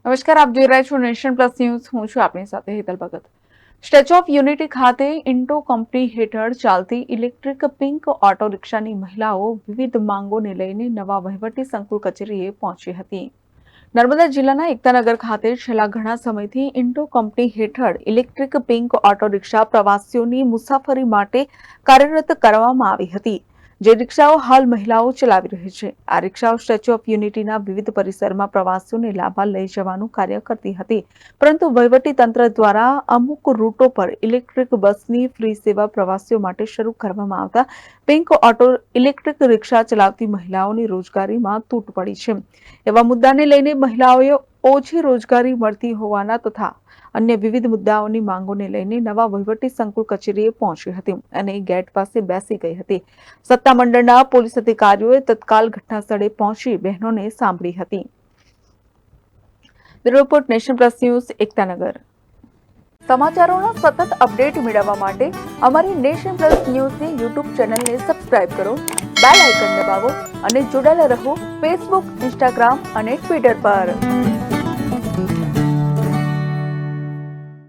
નમસ્કાર, આપ જોઈ રહ્યા છો નેશન પ્લસ ન્યૂઝ. હું છું આપની સાથે હેતલ ભગત. સ્ટેચ્યુ ઓફ યુનિટી ખાતે ઇન્ટો કંપની હેઠળ ચાલતી ઇલેક્ટ્રિક પિંક ઓટો રિક્ષાની મહિલાઓ વિવિધ માંગોને લઈને નવા વહીવટી સંકુલ કચેરીએ પહોંચી હતી. નર્મદા જિલ્લાના એકતાનગર ખાતે છેલ્લા ઘણા સમયથી ઇન્ટો કંપની હેઠળ ઇલેક્ટ્રિક પિંક ઓટો રિક્ષા પ્રવાસીઓની મુસાફરી માટે કાર્યરત કરવામાં આવી હતી. જે રિક્ષાઓ હાલ મહિલાઓ ચલાવી રહી છે. આ રિક્ષાઓ સ્ટેચ્યુ ઓફ યુનિટીના વિવિધ પરિસરમાં પ્રવાસીઓને લાભા લઈ જવાનું કાર્ય કરતી હતી, પરંતુ વહીવટી તંત્ર દ્વારા અમુક રૂટો પર ઇલેક્ટ્રિક બસની ફ્રી સેવા પ્રવાસીઓ માટે શરૂ કરવામાં આવતા પિંક ઓટો ઇલેક્ટ્રિક રિક્ષા ચલાવતી મહિલાઓની રોજગારીમાં તૂટ પડી છે. એવા મુદ્દાને લઈને મહિલાઓએ ઓછી રોજગારી મળતી હોવાના તથા અન્ય વિવિધ મુદ્દાઓની માંગોને લઈને નવા વહીવટી સંકુલ કચેરીએ પહોંચી હતી અને ગેટ પાસે બેસી ગઈ હતી. સત્તામંડળના પોલીસ અધિકારીઓએ તત્કાલ ઘટના સ્થળે પહોંચી બહેનોને સાંભળી હતી. Bureau report, nation plus news, Ektanagar. સમાચારોના સતત અપડેટ મેળવવા માટે અમારી નેશન પ્લસ ન્યૂઝની યુટ્યુબ ચેનલને સબસ્ક્રાઇબ કરો, બેલ આઇકન દબાવો અને જોડાયેલા રહો ફેસબુક, ઇન્સ્ટાગ્રામ અને ટ્વિટર પર.